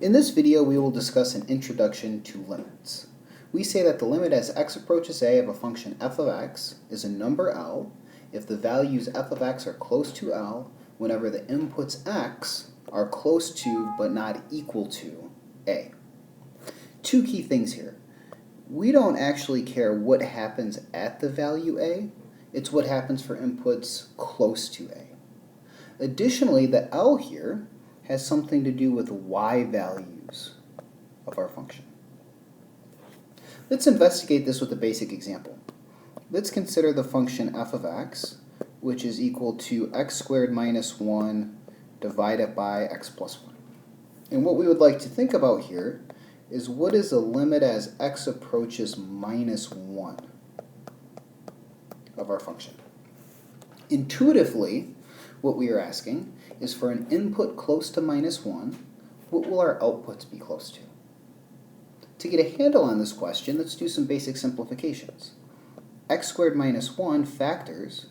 In this video, we will discuss an introduction to limits. We say that the limit as x approaches a of a function f of x is a number L if the values f of x are close to L whenever the inputs x are close to but not equal to a. Two key things here. We don't actually care what happens at the value a, it's what happens for inputs close to a. Additionally, the L here has something to do with y values of our function. Let's investigate this with a basic example. Let's consider the function f of x, which is equal to x squared minus 1 divided by x plus 1. And what we would like to think about here is what is the limit as x approaches minus 1 of our function. Intuitively, what we are asking is for an input close to minus 1, what will our outputs be close to? To get a handle on this question, let's do some basic simplifications. X squared minus 1 factors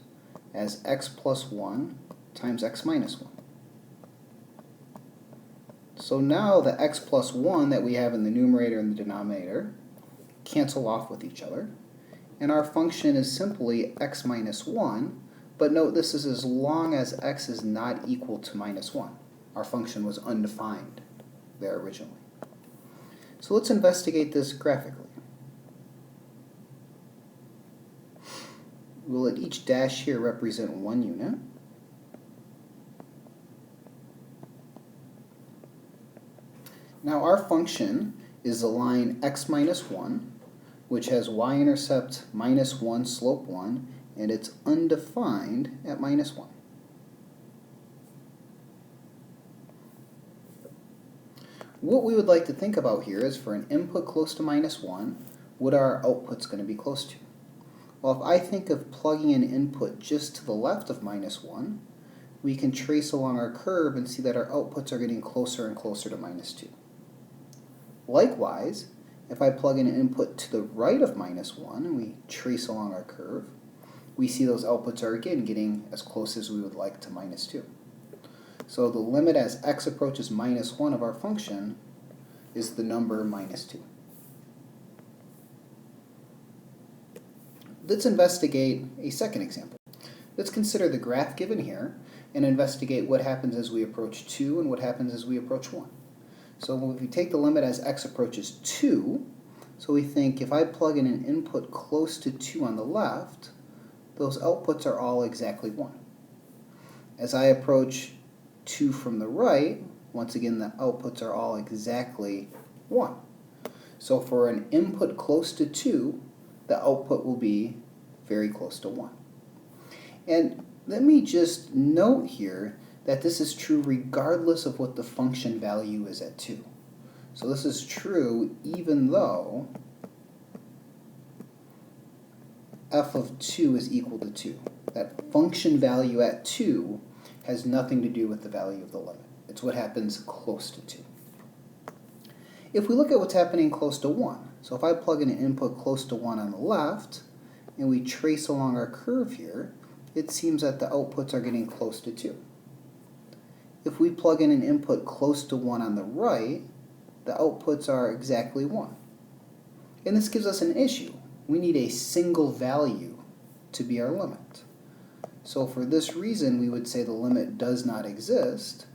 as x plus 1 times x minus 1. So now the x plus 1 that we have in the numerator and the denominator cancel off with each other, and our function is simply x minus 1, but note this is as long as x is not equal to minus 1. Our function was undefined there originally. So let's investigate this graphically. We'll let each dash here represent 1 unit. Now our function is the line x minus 1, which has y-intercept minus 1, slope 1, and it's undefined at minus 1. What we would like to think about here is for an input close to minus 1, what are our outputs going to be close to? Well, if I think of plugging an input just to the left of minus 1, we can trace along our curve and see that our outputs are getting closer and closer to minus 2. Likewise, if I plug in an input to the right of minus 1 and we trace along our curve, we see those outputs are again getting as close as we would like to minus 2. So the limit as x approaches minus 1 of our function is the number minus 2. Let's investigate a second example. Let's consider the graph given here and investigate what happens as we approach 2 and what happens as we approach 1. So if we take the limit as x approaches 2, so we think if I plug in an input close to 2 on the left, those outputs are all exactly 1. As I approach 2 from the right, once again the outputs are all exactly 1. So for an input close to 2, the output will be very close to 1. And let me just note here that this is true regardless of what the function value is at 2. So this is true even though f of 2 is equal to 2. That function value at 2 has nothing to do with the value of the limit. It's what happens close to 2. If we look at what's happening close to 1, so if I plug in an input close to 1 on the left, and we trace along our curve here, it seems that the outputs are getting close to 2. If we plug in an input close to 1 on the right, the outputs are exactly 1. And this gives us an issue. We need a single value to be our limit. So for this reason, we would say the limit does not exist.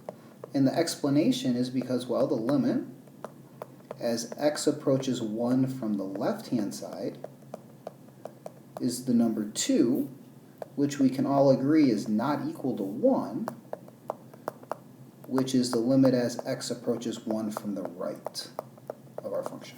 And the explanation is because, well, the limit as x approaches 1 from the left-hand side is the number 2, which we can all agree is not equal to 1, which is the limit as x approaches 1 from the right of our function.